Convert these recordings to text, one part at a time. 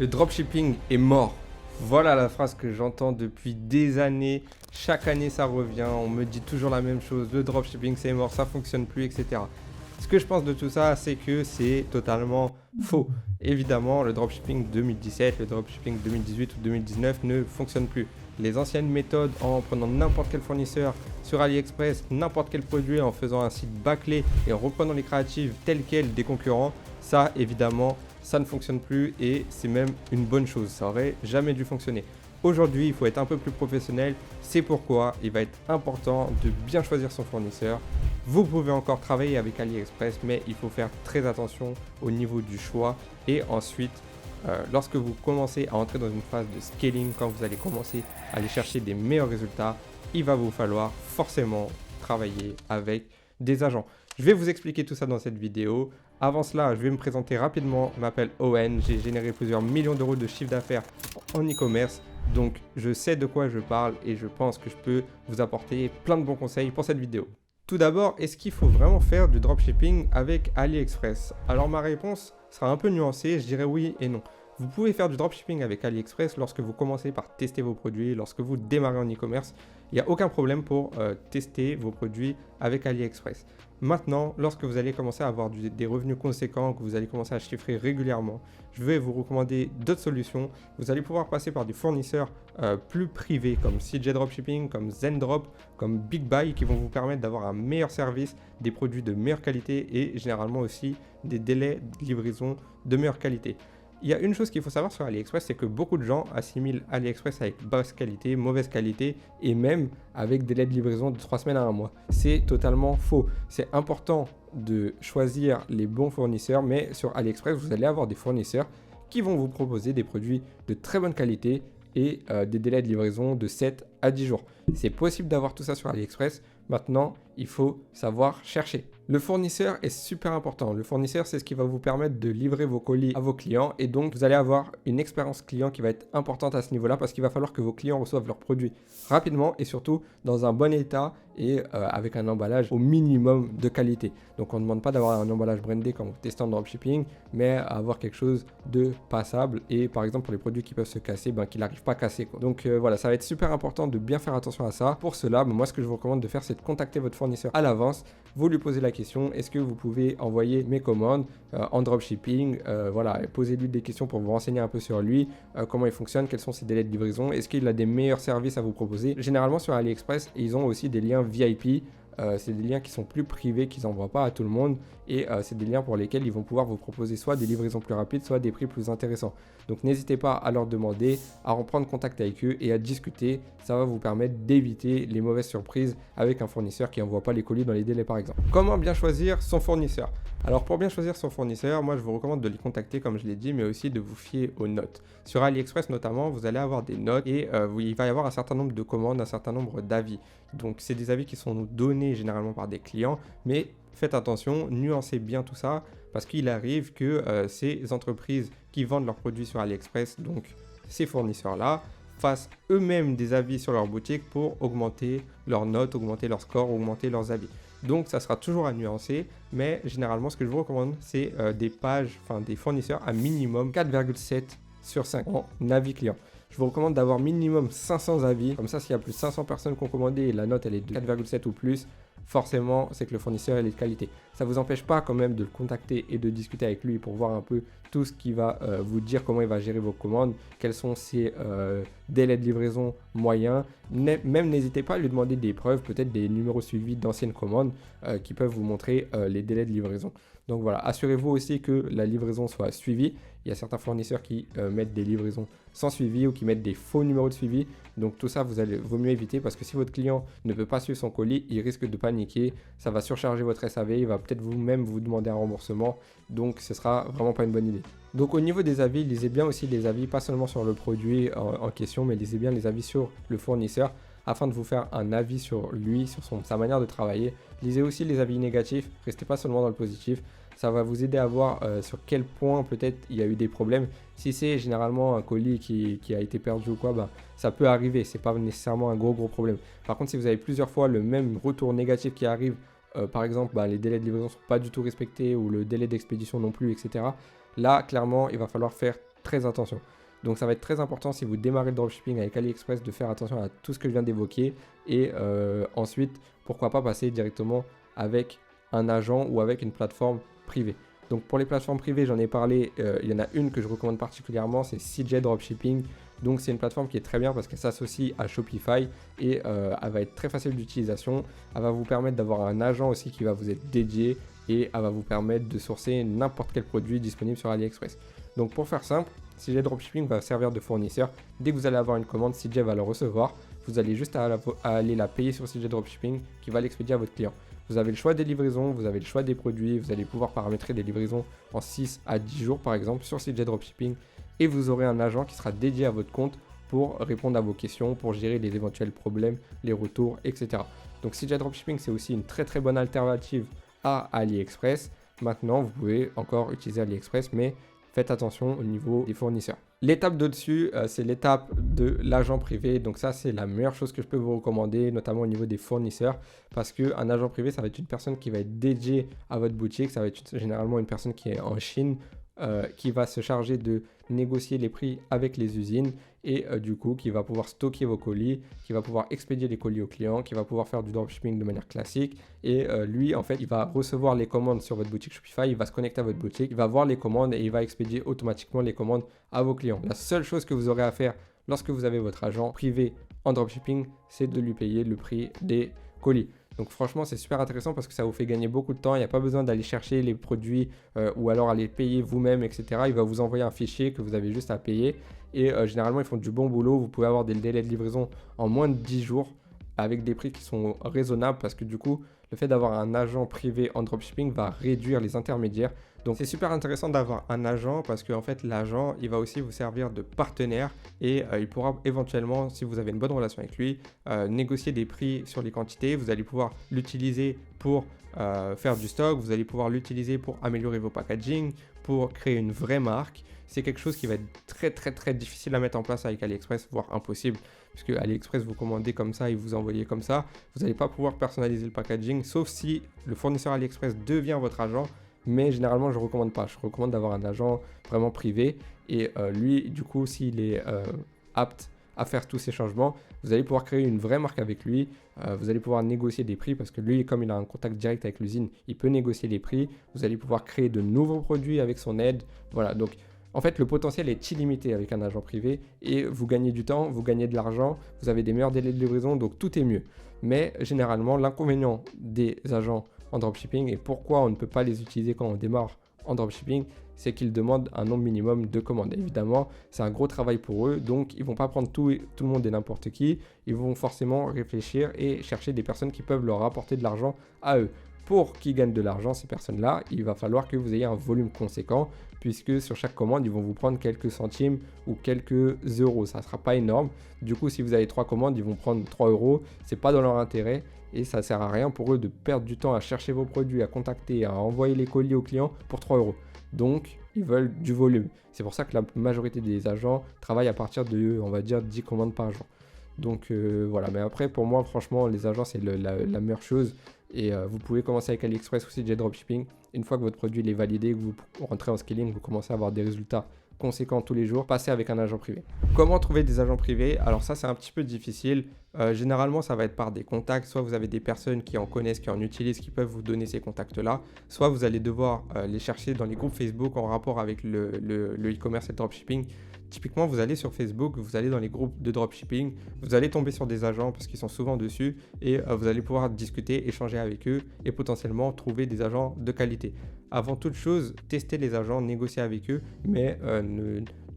Le dropshipping est mort. Voilà la phrase que j'entends depuis des années. Chaque année ça revient, on me dit toujours la même chose. Le dropshipping c'est mort, ça fonctionne plus, etc. Ce que je pense de tout ça, c'est que c'est totalement faux. Évidemment, le dropshipping 2017, le dropshipping 2018 ou 2019 ne fonctionne plus. Les anciennes méthodes en prenant n'importe quel fournisseur sur AliExpress, n'importe quel produit, en faisant un site bâclé et en reprenant les créatives telles quelles des concurrents, ça évidemment, ça ne fonctionne plus et c'est même une bonne chose. Ça aurait jamais dû fonctionner. Aujourd'hui, il faut être un peu plus professionnel. C'est pourquoi il va être important de bien choisir son fournisseur. Vous pouvez encore travailler avec AliExpress, mais il faut faire très attention au niveau du choix. Et ensuite, lorsque vous commencez à entrer dans une phase de scaling, quand vous allez commencer à aller chercher des meilleurs résultats, il va vous falloir forcément travailler avec des agents. Je vais vous expliquer tout ça dans cette vidéo. Avant cela, je vais me présenter rapidement. Je m'appelle Owen, j'ai généré plusieurs millions d'euros de chiffre d'affaires en e-commerce. Donc, je sais de quoi je parle et je pense que je peux vous apporter plein de bons conseils pour cette vidéo. Tout d'abord, est-ce qu'il faut vraiment faire du dropshipping avec AliExpress? Alors, ma réponse sera un peu nuancée, je dirais oui et non. Vous pouvez faire du dropshipping avec AliExpress lorsque vous commencez par tester vos produits, lorsque vous démarrez en e-commerce. Il n'y a aucun problème pour tester vos produits avec AliExpress. Maintenant, lorsque vous allez commencer à avoir des revenus conséquents, que vous allez commencer à chiffrer régulièrement, je vais vous recommander d'autres solutions. Vous allez pouvoir passer par des fournisseurs plus privés comme CJ Dropshipping, comme Zendrop, comme BigBuy qui vont vous permettre d'avoir un meilleur service, des produits de meilleure qualité et généralement aussi des délais de livraison de meilleure qualité. Il y a une chose qu'il faut savoir sur AliExpress, c'est que beaucoup de gens assimilent AliExpress avec basse qualité, mauvaise qualité et même avec délai de livraison de 3 semaines à 1 mois. C'est totalement faux. C'est important de choisir les bons fournisseurs, mais sur AliExpress, vous allez avoir des fournisseurs qui vont vous proposer des produits de très bonne qualité et des délais de livraison de 7 à 10 jours. C'est possible d'avoir tout ça sur AliExpress. Maintenant, il faut savoir chercher. Le fournisseur est super important. Le fournisseur, c'est ce qui va vous permettre de livrer vos colis à vos clients et donc vous allez avoir une expérience client qui va être importante à ce niveau-là parce qu'il va falloir que vos clients reçoivent leurs produits rapidement et surtout dans un bon état et avec un emballage au minimum de qualité. Donc on ne demande pas d'avoir un emballage brandé comme vous testez en dropshipping, mais avoir quelque chose de passable et par exemple pour les produits qui peuvent se casser, qu'il n'arrive pas à casser, quoi. Donc voilà, ça va être super important de bien faire attention à ça. Pour cela, moi ce que je vous recommande de faire, c'est de contacter votre fournisseur à l'avance. Vous lui posez la question, est-ce que vous pouvez envoyer mes commandes en dropshipping? Voilà, posez-lui des questions pour vous renseigner un peu sur lui, comment il fonctionne, quels sont ses délais de livraison, est-ce qu'il a des meilleurs services à vous proposer. Généralement sur AliExpress, ils ont aussi des liens VIP. C'est des liens qui sont plus privés, qu'ils n'envoient pas à tout le monde et c'est des liens pour lesquels ils vont pouvoir vous proposer soit des livraisons plus rapides, soit des prix plus intéressants. Donc n'hésitez pas à leur demander, à reprendre contact avec eux et à discuter. Ça va vous permettre d'éviter les mauvaises surprises avec un fournisseur qui n'envoie pas les colis dans les délais par exemple. Comment bien choisir son fournisseur? Alors pour bien choisir son fournisseur, moi je vous recommande de les contacter comme je l'ai dit, mais aussi de vous fier aux notes. Sur AliExpress notamment, vous allez avoir des notes et il va y avoir un certain nombre de commandes, un certain nombre d'avis. Donc c'est des avis qui sont donnés généralement par des clients, mais faites attention, nuancez bien tout ça parce qu'il arrive que ces entreprises qui vendent leurs produits sur AliExpress, donc ces fournisseurs-là, fassent eux-mêmes des avis sur leur boutique pour augmenter leurs notes, augmenter leurs scores, augmenter leurs avis. Donc ça sera toujours à nuancer, mais généralement ce que je vous recommande, c'est des fournisseurs à minimum 4,7 sur 5 en avis client. Je vous recommande d'avoir minimum 500 avis. Comme ça, s'il y a plus de 500 personnes qui ont commandé et la note elle est de 4,7 ou plus, forcément, c'est que le fournisseur est de qualité. Ça ne vous empêche pas quand même de le contacter et de discuter avec lui pour voir un peu tout ce qui va vous dire comment il va gérer vos commandes, quels sont ses délais de livraison moyens. Même n'hésitez pas à lui demander des preuves, peut-être des numéros suivis d'anciennes commandes qui peuvent vous montrer les délais de livraison. Donc voilà, assurez-vous aussi que la livraison soit suivie. Il y a certains fournisseurs qui mettent des livraisons sans suivi ou qui mettent des faux numéros de suivi. Donc tout ça, vaut mieux éviter parce que si votre client ne peut pas suivre son colis, il risque de paniquer. Ça va surcharger votre SAV, il va peut-être vous-même vous demander un remboursement. Donc ce sera vraiment pas une bonne idée. Donc au niveau des avis, lisez bien aussi les avis, pas seulement sur le produit en question, mais lisez bien les avis sur le fournisseur afin de vous faire un avis sur lui, sur sa manière de travailler. Lisez aussi les avis négatifs, restez pas seulement dans le positif. Ça va vous aider à voir sur quel point peut-être il y a eu des problèmes. Si c'est généralement un colis qui a été perdu ou quoi, ça peut arriver. C'est pas nécessairement un gros problème. Par contre, si vous avez plusieurs fois le même retour négatif qui arrive, par exemple, les délais de livraison ne sont pas du tout respectés ou le délai d'expédition non plus, etc. Là, clairement, il va falloir faire très attention. Donc ça va être très important si vous démarrez le dropshipping avec AliExpress de faire attention à tout ce que je viens d'évoquer et ensuite pourquoi pas passer directement avec un agent ou avec une plateforme privée. Donc pour les plateformes privées, j'en ai parlé, il y en a une que je recommande particulièrement, c'est CJ Dropshipping. Donc c'est une plateforme qui est très bien parce qu'elle s'associe à Shopify et elle va être très facile d'utilisation. Elle va vous permettre d'avoir un agent aussi qui va vous être dédié et elle va vous permettre de sourcer n'importe quel produit disponible sur AliExpress. Donc pour faire simple, CJ Dropshipping va servir de fournisseur. Dès que vous allez avoir une commande, CJ va le recevoir. Vous allez juste aller la payer sur CJ Dropshipping qui va l'expédier à votre client. Vous avez le choix des livraisons, vous avez le choix des produits, vous allez pouvoir paramétrer des livraisons en 6 à 10 jours par exemple sur CJ Dropshipping et vous aurez un agent qui sera dédié à votre compte pour répondre à vos questions, pour gérer les éventuels problèmes, les retours, etc. Donc CJ Dropshipping c'est aussi une très bonne alternative à AliExpress. Maintenant vous pouvez encore utiliser AliExpress mais faites attention au niveau des fournisseurs. L'étape d'au-dessus, c'est l'étape de l'agent privé. Donc ça, c'est la meilleure chose que je peux vous recommander, notamment au niveau des fournisseurs. Parce qu'un agent privé, ça va être une personne qui va être dédiée à votre boutique. Ça va être généralement une personne qui est en Chine, qui va se charger de négocier les prix avec les usines et du coup qui va pouvoir stocker vos colis, qui va pouvoir expédier les colis aux clients, qui va pouvoir faire du dropshipping de manière classique et lui en fait il va recevoir les commandes sur votre boutique Shopify, il va se connecter à votre boutique, il va voir les commandes et il va expédier automatiquement les commandes à vos clients. La seule chose que vous aurez à faire lorsque vous avez votre agent privé en dropshipping, c'est de lui payer le prix des colis. Donc franchement, c'est super intéressant parce que ça vous fait gagner beaucoup de temps. Il n'y a pas besoin d'aller chercher les produits ou alors aller payer vous-même, etc. Il va vous envoyer un fichier que vous avez juste à payer. Et généralement, ils font du bon boulot. Vous pouvez avoir des délais de livraison en moins de 10 jours avec des prix qui sont raisonnables parce que du coup, le fait d'avoir un agent privé en dropshipping va réduire les intermédiaires. Donc c'est super intéressant d'avoir un agent parce qu'en fait l'agent il va aussi vous servir de partenaire et il pourra éventuellement, si vous avez une bonne relation avec lui, négocier des prix sur les quantités. Vous allez pouvoir l'utiliser pour faire du stock, vous allez pouvoir l'utiliser pour améliorer vos packaging, pour créer une vraie marque. C'est quelque chose qui va être très difficile à mettre en place avec AliExpress, voire impossible. Puisque AliExpress vous commandez comme ça et vous envoyez comme ça, vous n'allez pas pouvoir personnaliser le packaging, sauf si le fournisseur AliExpress devient votre agent. Mais généralement, je ne recommande pas. Je recommande d'avoir un agent vraiment privé. Et lui, du coup, s'il est apte à faire tous ces changements, vous allez pouvoir créer une vraie marque avec lui. Vous allez pouvoir négocier des prix parce que lui, comme il a un contact direct avec l'usine, il peut négocier les prix. Vous allez pouvoir créer de nouveaux produits avec son aide. Voilà, donc en fait, le potentiel est illimité avec un agent privé et vous gagnez du temps, vous gagnez de l'argent, vous avez des meilleurs délais de livraison, donc tout est mieux. Mais généralement, l'inconvénient des agents en dropshipping et pourquoi on ne peut pas les utiliser quand on démarre en dropshipping, c'est qu'ils demandent un nombre minimum de commandes. Évidemment, c'est un gros travail pour eux, donc ils ne vont pas prendre tout le monde et n'importe qui, ils vont forcément réfléchir et chercher des personnes qui peuvent leur apporter de l'argent à eux. Pour qu'ils gagnent de l'argent, ces personnes-là, il va falloir que vous ayez un volume conséquent, puisque sur chaque commande, ils vont vous prendre quelques centimes ou quelques euros. Ça ne sera pas énorme. Du coup, si vous avez 3 commandes, ils vont prendre 3 euros. Ce n'est pas dans leur intérêt et ça ne sert à rien pour eux de perdre du temps à chercher vos produits, à contacter, à envoyer les colis aux clients pour 3 euros. Donc, ils veulent du volume. C'est pour ça que la majorité des agents travaillent à partir de, on va dire, 10 commandes par jour. Donc voilà, mais après pour moi franchement les agents c'est la meilleure chose et vous pouvez commencer avec AliExpress ou CJ Dropshipping. Une fois que votre produit il est validé, que vous rentrez en scaling, vous commencez à avoir des résultats conséquents tous les jours, passez avec un agent privé. Comment trouver des agents privés? Alors ça c'est un petit peu difficile. Généralement ça va être par des contacts, soit vous avez des personnes qui en connaissent, qui en utilisent, qui peuvent vous donner ces contacts là, soit vous allez devoir les chercher dans les groupes Facebook en rapport avec le e-commerce et le dropshipping. Typiquement, vous allez sur Facebook, vous allez dans les groupes de dropshipping, vous allez tomber sur des agents parce qu'ils sont souvent dessus et vous allez pouvoir discuter, échanger avec eux et potentiellement trouver des agents de qualité. Avant toute chose, testez les agents, négociez avec eux, mais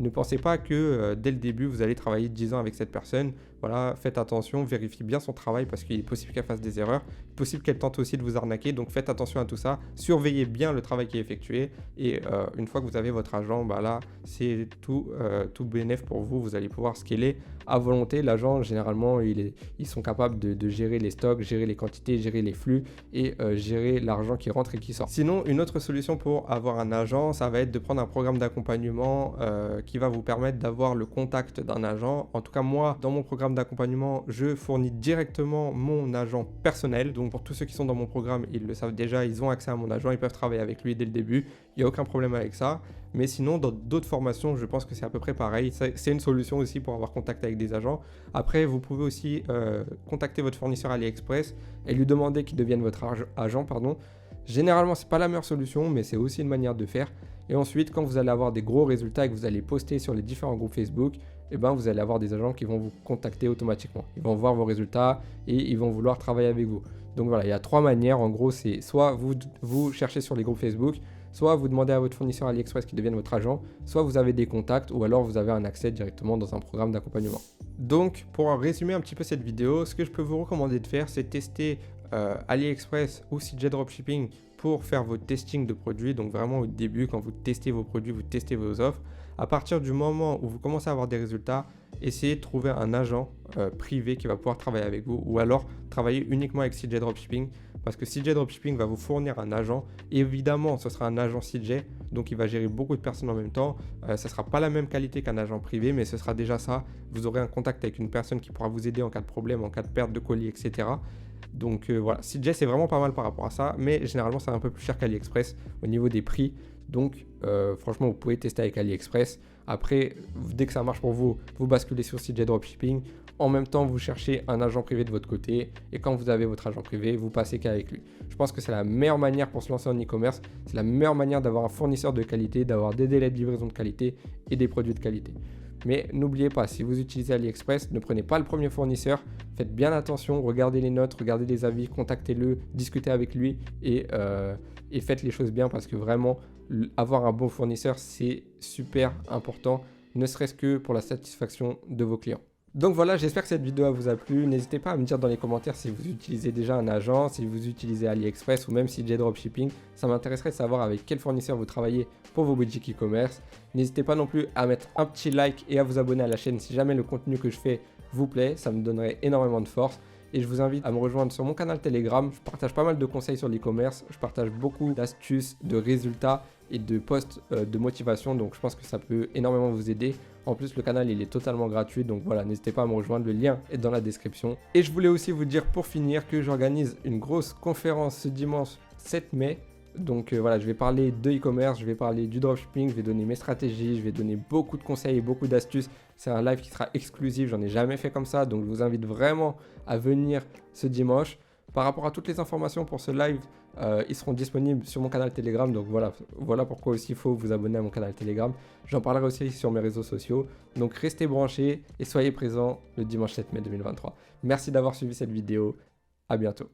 ne pensez pas que dès le début, vous allez travailler 10 ans avec cette personne. Voilà, faites attention, vérifiez bien son travail parce qu'il est possible qu'elle fasse des erreurs. Il est possible qu'elle tente aussi de vous arnaquer, donc faites attention à tout ça. Surveillez bien le travail qui est effectué et une fois que vous avez votre agent, bah là, c'est tout bénéf pour vous. Vous allez pouvoir scaler à volonté. L'agent, généralement, ils sont capables de gérer les stocks, gérer les quantités, gérer les flux et gérer l'argent qui rentre et qui sort. Sinon, une autre solution pour avoir un agent, ça va être de prendre un programme d'accompagnement qui va vous permettre d'avoir le contact d'un agent. En tout cas, moi, dans mon programme d'accompagnement, je fournis directement mon agent personnel. Donc pour tous ceux qui sont dans mon programme, ils le savent déjà, ils ont accès à mon agent, ils peuvent travailler avec lui dès le début. Il n'y a aucun problème avec ça. Mais sinon, dans d'autres formations, je pense que c'est à peu près pareil. C'est une solution aussi pour avoir contact avec des agents. Après, vous pouvez aussi contacter votre fournisseur AliExpress et lui demander qu'il devienne votre agent. Généralement, c'est pas la meilleure solution, mais c'est aussi une manière de faire. Et ensuite, quand vous allez avoir des gros résultats et que vous allez poster sur les différents groupes Facebook, eh ben, vous allez avoir des agents qui vont vous contacter automatiquement. Ils vont voir vos résultats et ils vont vouloir travailler avec vous. Donc voilà, il y a 3 manières. En gros, c'est soit vous cherchez sur les groupes Facebook, soit vous demandez à votre fournisseur AliExpress qu'il devienne votre agent, soit vous avez des contacts ou alors vous avez un accès directement dans un programme d'accompagnement. Donc, pour résumer un petit peu cette vidéo, ce que je peux vous recommander de faire, c'est tester AliExpress ou CJ Dropshipping pour faire vos testings de produits. Donc vraiment au début, quand vous testez vos produits, vous testez vos offres. À partir du moment où vous commencez à avoir des résultats, essayez de trouver un agent privé qui va pouvoir travailler avec vous ou alors travailler uniquement avec CJ Dropshipping parce que CJ Dropshipping va vous fournir un agent. Et évidemment, ce sera un agent CJ, donc il va gérer beaucoup de personnes en même temps. Ce ne sera pas la même qualité qu'un agent privé, mais ce sera déjà ça. Vous aurez un contact avec une personne qui pourra vous aider en cas de problème, en cas de perte de colis, etc. Donc voilà, CJ c'est vraiment pas mal par rapport à ça, mais généralement c'est un peu plus cher qu'AliExpress au niveau des prix. Donc franchement, vous pouvez tester avec AliExpress. Après, dès que ça marche pour vous, vous basculez sur CJ Dropshipping. En même temps, vous cherchez un agent privé de votre côté. Et quand vous avez votre agent privé, vous passez qu'avec lui. Je pense que c'est la meilleure manière pour se lancer en e-commerce. C'est la meilleure manière d'avoir un fournisseur de qualité, d'avoir des délais de livraison de qualité et des produits de qualité. Mais n'oubliez pas, si vous utilisez AliExpress, ne prenez pas le premier fournisseur. Faites bien attention, regardez les notes, regardez les avis, contactez-le, discutez avec lui et faites les choses bien parce que vraiment, avoir un bon fournisseur, c'est super important, ne serait-ce que pour la satisfaction de vos clients. Donc voilà, j'espère que cette vidéo vous a plu. N'hésitez pas à me dire dans les commentaires si vous utilisez déjà un agent, si vous utilisez AliExpress ou même CJ Dropshipping. Ça m'intéresserait de savoir avec quel fournisseur vous travaillez pour vos boutiques e-commerce. N'hésitez pas non plus à mettre un petit like et à vous abonner à la chaîne si jamais le contenu que je fais vous plaît. Ça me donnerait énormément de force. Et je vous invite à me rejoindre sur mon canal Telegram. Je partage pas mal de conseils sur l'e-commerce. Je partage beaucoup d'astuces, de résultats et de posts de motivation. Donc je pense que ça peut énormément vous aider. En plus, le canal, il est totalement gratuit. Donc voilà, n'hésitez pas à me rejoindre. Le lien est dans la description. Et je voulais aussi vous dire pour finir que j'organise une grosse conférence ce dimanche 7 mai. Donc voilà, je vais parler de e-commerce, je vais parler du dropshipping, je vais donner mes stratégies, je vais donner beaucoup de conseils et beaucoup d'astuces. C'est un live qui sera exclusif, j'en ai jamais fait comme ça, donc je vous invite vraiment à venir ce dimanche. Par rapport à toutes les informations pour ce live, ils seront disponibles sur mon canal Telegram, donc voilà pourquoi aussi il faut vous abonner à mon canal Telegram. J'en parlerai aussi sur mes réseaux sociaux, donc restez branchés et soyez présents le dimanche 7 mai 2023. Merci d'avoir suivi cette vidéo, à bientôt.